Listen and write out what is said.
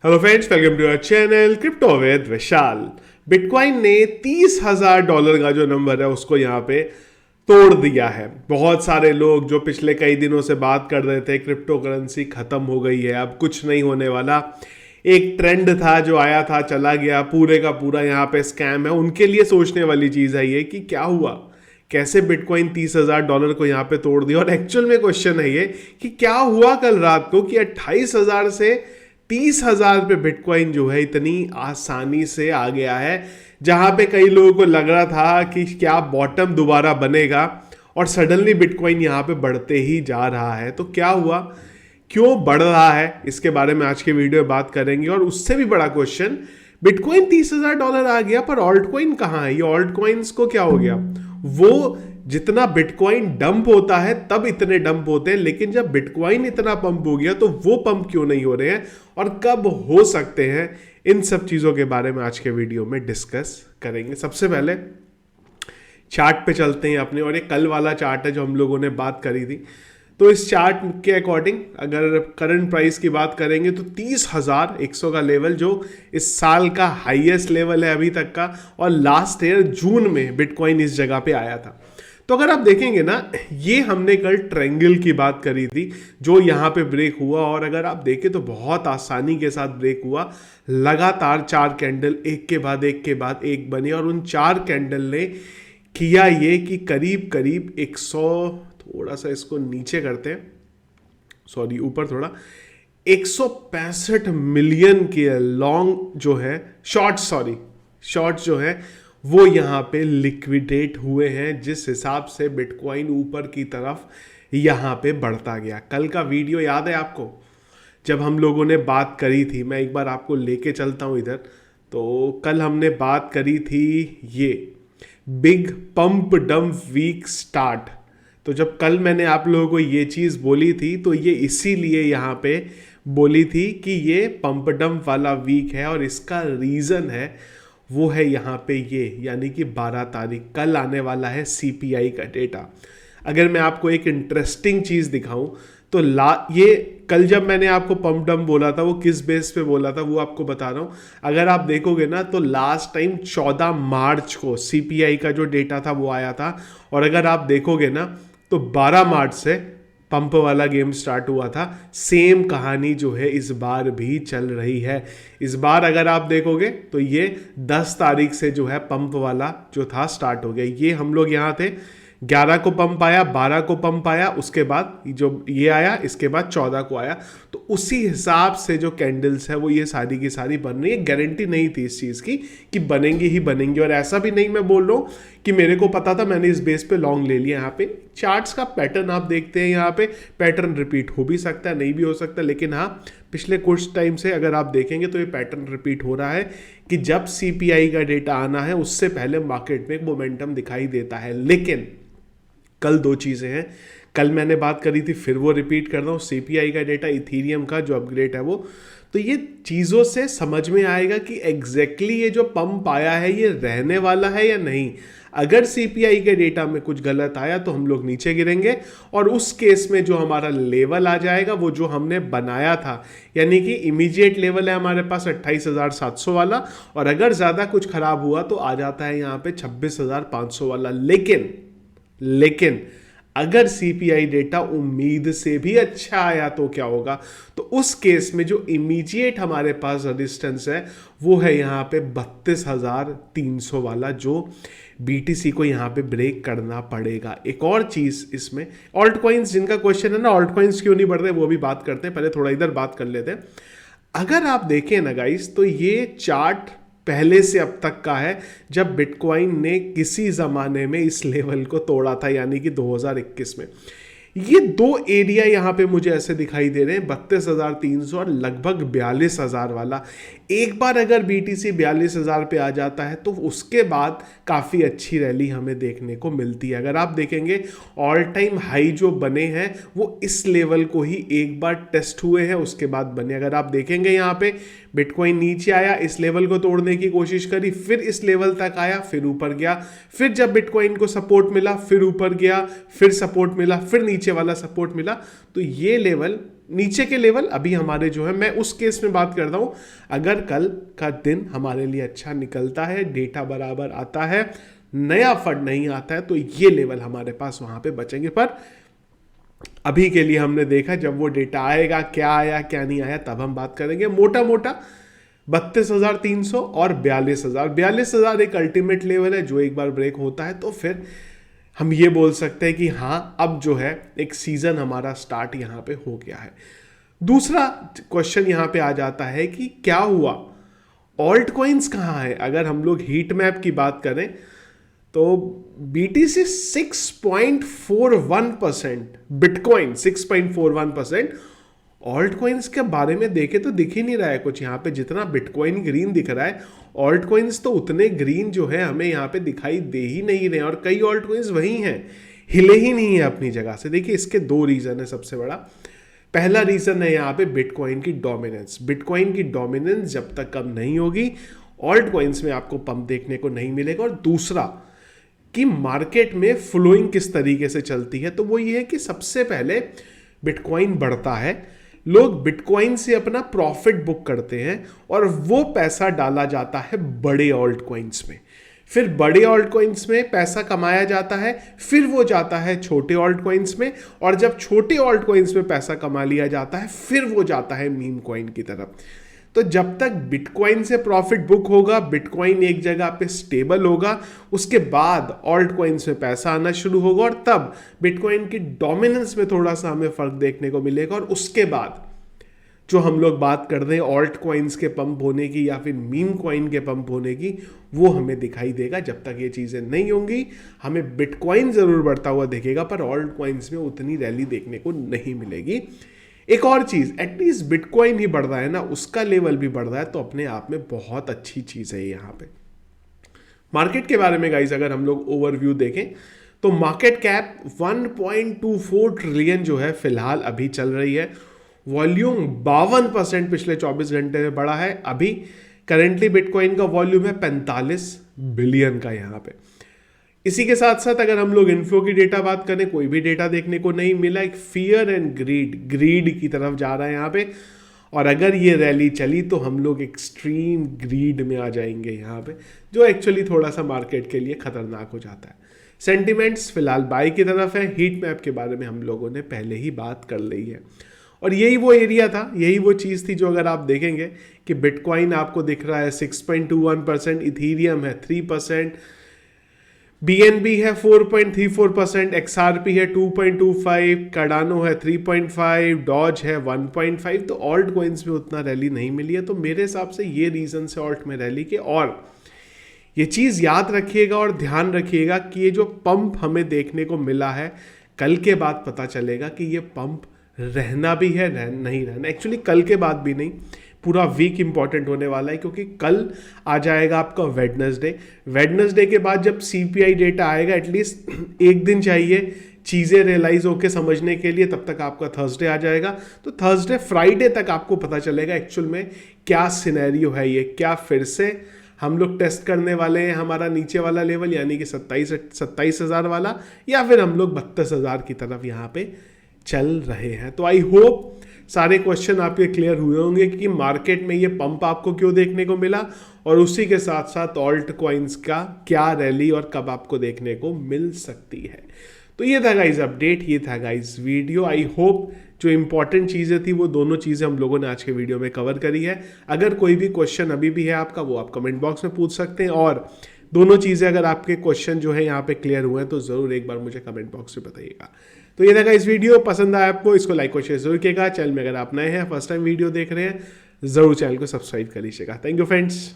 Hello friends, welcome to our channel crypto with Vishal. Bitcoin ने $30,000 का जो नंबर है उसको यहाँ पे तोड़ दिया है। बहुत सारे लोग जो पिछले कई दिनों से बात कर रहे थे क्रिप्टो करेंसी खत्म हो गई है, अब कुछ नहीं होने वाला, एक ट्रेंड था जो आया था चला गया, पूरे का पूरा यहाँ पे स्कैम है, उनके लिए सोचने वाली चीज़ है ये कि क्या हुआ, कैसे बिटकॉइन $30,000 को यहाँ पे तोड़ दिया। और एक्चुअल में क्वेश्चन है ये कि क्या हुआ कल रात को कि 28,000 से 30,000 पे बिटकॉइन जो है इतनी आसानी से आ गया है, जहां पे कई लोगों को लग रहा था कि क्या बॉटम दोबारा बनेगा, और सडनली बिटकॉइन यहां पे बढ़ते ही जा रहा है। तो क्या हुआ, क्यों बढ़ रहा है, इसके बारे में आज के वीडियो में बात करेंगे। और उससे भी बड़ा क्वेश्चन, बिटकॉइन $30,000 आ गया पर ऑल्ट कॉइन कहाँ है, ये ऑल्ट कॉइन्स को क्या हो गया। वो जितना बिटकॉइन डंप होता है तब इतने डंप होते हैं, लेकिन जब बिटकॉइन इतना पंप हो गया तो वो पंप क्यों नहीं हो रहे हैं और कब हो सकते हैं, इन सब चीजों के बारे में आज के वीडियो में डिस्कस करेंगे। सबसे पहले चार्ट पे चलते हैं अपने, और ये कल वाला चार्ट है जो हम लोगों ने बात करी थी। तो इस चार्ट के अकॉर्डिंग अगर करंट प्राइस की बात करेंगे तो 30,100 का लेवल जो इस साल का हाईएस्ट लेवल है अभी तक का, और लास्ट ईयर जून में बिटकॉइन इस जगह पे आया था। तो अगर आप देखेंगे ना, ये हमने कल ट्रायंगल की बात करी थी जो यहाँ पे ब्रेक हुआ, और अगर आप देखें तो बहुत आसानी के साथ ब्रेक हुआ। लगातार 4 कैंडल एक के बाद एक बने, और उन 4 कैंडल ने किया ये कि करीब करीब 100, थोड़ा सा इसको नीचे करते हैं, सॉरी ऊपर थोड़ा, 165 मिलियन के लॉन्ग जो है शॉर्ट जो है वो यहाँ पे लिक्विडेट हुए हैं, जिस हिसाब से बिटकॉइन ऊपर की तरफ यहाँ पे बढ़ता गया। कल का वीडियो याद है आपको, जब हम लोगों ने बात करी थी, मैं एक बार आपको लेके चलता हूँ इधर। तो कल हमने बात करी थी ये big pump dump week start. तो जब कल मैंने आप लोगों को ये चीज़ बोली थी तो ये इसीलिए यहाँ पे बोली थी कि ये पंप डंप वाला वीक है, और इसका रीज़न है वो है यहाँ पे ये, यानी कि 12 तारीख कल आने वाला है सीपीआई का डेटा। अगर मैं आपको एक इंटरेस्टिंग चीज़ दिखाऊं तो ये कल जब मैंने आपको पंप डंप बोला था वो किस बेस पे बोला था वो आपको बता रहा हूँ। अगर आप देखोगे ना तो लास्ट टाइम 14 मार्च को सीपीआई का जो डेटा था वो आया था, और अगर आप देखोगे ना तो 12 मार्च से पंप वाला गेम स्टार्ट हुआ था। सेम कहानी जो है इस बार भी चल रही है। इस बार अगर आप देखोगे तो ये 10 तारीख से जो है पंप वाला जो था स्टार्ट हो गया। ये हम लोग यहाँ थे, 11 को पंप आया, 12 को पंप आया, उसके बाद जो ये आया, इसके बाद 14 को आया। तो उसी हिसाब से जो कैंडल्स है वो ये सारी की सारी बन रही है। गारंटी नहीं थी इस चीज़ की कि बनेंगी ही बनेंगी, और ऐसा भी नहीं मैं बोल रहा हूँ कि मेरे को पता था मैंने इस बेस पे लॉन्ग ले लिया। यहाँ पे चार्ट्स का पैटर्न आप देखते हैं, यहाँ पे पैटर्न रिपीट हो भी सकता है, नहीं भी हो सकता, लेकिन हाँ पिछले कुछ टाइम से अगर आप देखेंगे तो ये पैटर्न रिपीट हो रहा है कि जब सीपीआई का डेटा आना है उससे पहले मार्केट में एक मोमेंटम दिखाई देता है। लेकिन कल 2 चीज़ें हैं, कल मैंने बात करी थी, फिर वो रिपीट कर रहा हूँ, सीपीआई का डेटा, इथीरियम का जो अपग्रेड है वो। तो ये चीज़ों से समझ में आएगा कि एग्जैक्टली ये जो पंप आया है ये रहने वाला है या नहीं। अगर सीपीआई के डेटा में कुछ गलत आया तो हम लोग नीचे गिरेंगे, और उस केस में जो हमारा लेवल आ जाएगा वो जो हमने बनाया था, यानी कि इमीडिएट लेवल है हमारे पास 28,700 वाला, और अगर ज़्यादा कुछ खराब हुआ तो आ जाता है यहाँ पे 26,500 वाला। लेकिन अगर सीपीआई डेटा उम्मीद से भी अच्छा आया तो क्या होगा, तो उस केस में जो इमीडिएट हमारे पास रेजिस्टेंस है वो है यहाँ पे 32,300 वाला, जो बीटीसी को यहाँ पे ब्रेक करना पड़ेगा। एक और चीज इसमें, ऑल्ट कॉइन्स जिनका क्वेश्चन है ना, ऑल्ट कॉइन्स क्यों नहीं बढ़ रहे वो भी बात करते हैं, पहले थोड़ा इधर बात कर लेते हैं। अगर आप देखें ना गाइस, तो ये चार्ट पहले से अब तक का है जब बिटकॉइन ने किसी ज़माने में इस लेवल को तोड़ा था, यानी कि 2021 में। ये 2 एरिया यहाँ पे मुझे ऐसे दिखाई दे रहे हैं, 32,300 और लगभग 42,000 वाला। एक बार अगर बीटीसी 42,000 पे आ जाता है तो उसके बाद काफ़ी अच्छी रैली हमें देखने को मिलती है। अगर आप देखेंगे ऑल टाइम हाई जो बने हैं वो इस लेवल को ही एक बार टेस्ट हुए हैं, उसके बाद बने। अगर आप देखेंगे यहाँ पे बिटकॉइन नीचे आया, इस लेवल को तोड़ने की कोशिश करी, फिर इस लेवल तक आया, फिर ऊपर गया, फिर जब बिटकॉइन को सपोर्ट मिला फिर ऊपर गया, फिर सपोर्ट मिला, फिर नीचे वाला सपोर्ट मिला। तो ये लेवल नीचे के लेवल अभी हमारे जो है, मैं उस केस में बात करता हूं अगर कल का दिन हमारे लिए अच्छा निकलता है, डेटा बराबर आता है, नया फंड नहीं आता है, तो ये लेवल हमारे पास वहां पे बचेंगे। पर अभी के लिए हमने देखा जब वो डेटा आएगा, क्या आया क्या नहीं आया, तब हम बात करेंगे। मोटा मोटा 32,300 और 42,000 एक अल्टीमेट लेवल है, जो एक बार ब्रेक होता है तो फिर हम ये बोल सकते हैं कि हाँ, अब जो है एक सीजन हमारा स्टार्ट यहाँ पे हो गया है। दूसरा क्वेश्चन यहाँ पे आ जाता है कि क्या हुआ, ऑल्ट कॉइन्स कहाँ है। अगर हम लोग हीट मैप की बात करें तो BTC 6.41%, बिटकॉइन 6.41%, ऑल्ट कॉइन्स के बारे में देखे तो दिख ही नहीं रहा है कुछ यहाँ पे। जितना बिटकॉइन ग्रीन दिख रहा है, ऑल्ट कॉइन्स तो उतने ग्रीन जो है हमें यहाँ पे दिखाई दे ही नहीं रहे, और कई ऑल्ट कॉइन्स वही हैं, हिले ही नहीं है अपनी जगह से। देखिए इसके दो रीजन है। सबसे बड़ा पहला रीजन है यहाँ पे बिटकॉइन की डोमिनेंस। बिटकॉइन की डोमिनेंस जब तक कम नहीं होगी, ऑल्ट कॉइन्स में आपको पंप देखने को नहीं मिलेगा। और दूसरा कि मार्केट में फ्लोइंग किस तरीके से चलती है, तो वो ये है कि सबसे पहले बिटकॉइन बढ़ता है, लोग बिटकॉइन से अपना प्रॉफिट बुक करते हैं और वो पैसा डाला जाता है बड़े ऑल्ट कॉइन्स में। फिर बड़े ऑल्ट कॉइन्स में पैसा कमाया जाता है, फिर वो जाता है छोटे ऑल्ट कॉइन्स में, और जब छोटे ऑल्ट कॉइन्स में पैसा कमा लिया जाता है, फिर वो जाता है मीम कॉइन की तरफ। तो जब तक बिटकॉइन से प्रॉफिट बुक होगा, बिटकॉइन एक जगह पे स्टेबल होगा, उसके बाद ऑल्ट कॉइन्स में पैसा आना शुरू होगा, और तब बिटकॉइन की डोमिनेंस में थोड़ा सा हमें फर्क देखने को मिलेगा। और उसके बाद जो हम लोग बात कर रहे हैं ऑल्ट कॉइन्स के पंप होने की या फिर मीम कॉइन के पंप होने की, वो हमें दिखाई देगा। जब तक ये चीज़ें नहीं होंगी, हमें बिटकॉइन ज़रूर बढ़ता हुआ दिखेगा, पर ऑल्ट कॉइन्स में उतनी रैली देखने को नहीं मिलेगी। एक और चीज़, एटलीस्ट बिटकॉइन ही बढ़ रहा है ना, उसका लेवल भी बढ़ रहा है, तो अपने आप में बहुत अच्छी चीज़ है यहाँ पे। मार्केट के बारे में गाइस अगर हम लोग ओवरव्यू देखें तो मार्केट कैप 1.24 ट्रिलियन जो है फिलहाल अभी चल रही है। वॉल्यूम 52% पिछले 24 घंटे में बढ़ा है। अभी करेंटली बिटकॉइन का वॉल्यूम है 45 बिलियन का यहाँ पे। इसी के साथ साथ अगर हम लोग इन्फ्लो की डेटा बात करें, कोई भी डेटा देखने को नहीं मिला। एक फियर एंड ग्रीड की तरफ जा रहा है यहाँ पे, और अगर ये रैली चली तो हम लोग एक्सट्रीम ग्रीड में आ जाएंगे यहाँ पे, जो एक्चुअली थोड़ा सा मार्केट के लिए खतरनाक हो जाता है। सेंटिमेंट्स फिलहाल बाई की तरफ है। हीट मैप के बारे में हम लोगों ने पहले ही बात कर ली है, और यही वो एरिया था, यही वो चीज़ थी जो अगर आप देखेंगे कि बिटकॉइन आपको दिख रहा है 6.21%, इथीरियम है 3%, BNB है 4.34%, XRP है 2.25%, कार्डानो है 3.5%, डॉज है 1.5%। तो ऑल्ट कॉइन्स में उतना रैली नहीं मिली है। तो मेरे हिसाब से ये रीज़न से ऑल्ट में रैली के। और ये चीज़ याद रखिएगा और ध्यान रखिएगा कि ये जो पंप हमें देखने को मिला है, कल के बाद पता चलेगा कि ये पंप रहना भी है, नहीं रहना। एक्चुअली कल के बाद भी नहीं, पूरा वीक इंपॉर्टेंट होने वाला है, क्योंकि कल आ जाएगा आपका वेडनेसडे के बाद जब CPI डेटा आएगा, एटलीस्ट एक दिन चाहिए चीज़ें रियलाइज होकर समझने के लिए, तब तक आपका थर्सडे आ जाएगा। तो थर्सडे फ्राइडे तक आपको पता चलेगा एक्चुअल में क्या सिनेरियो है, ये क्या फिर से हम लोग टेस्ट करने वाले हैं हमारा नीचे वाला लेवल, यानी कि 27,000 वाला, या फिर हम लोग 32,000 की तरफ यहाँ पे चल रहे हैं। तो आई होप सारे क्वेश्चन आपके क्लियर हुए होंगे कि मार्केट में ये पंप आपको क्यों देखने को मिला, और उसी के साथ साथ ऑल्ट कॉइन्स का क्या रैली और कब आपको देखने को मिल सकती है। तो ये था गाइज अपडेट, ये था गाइज वीडियो। आई होप जो इंपॉर्टेंट चीज़ें थी वो दोनों चीज़ें हम लोगों ने आज के वीडियो में कवर करी है। अगर कोई भी क्वेश्चन अभी भी है आपका, वो आप कमेंट बॉक्स में पूछ सकते हैं, और दोनों चीज़ें अगर आपके क्वेश्चन जो है यहाँ पे क्लियर हुए हैं तो ज़रूर एक बार मुझे कमेंट बॉक्स में बताइएगा। तो ये था इस वीडियो, पसंद आया आपको, इसको लाइक और शेयर जरूर कीजिएगा। चैनल में अगर आप नए हैं, फर्स्ट टाइम वीडियो देख रहे हैं, ज़रूर चैनल को सब्सक्राइब कर लीजिएगा। Thank you friends.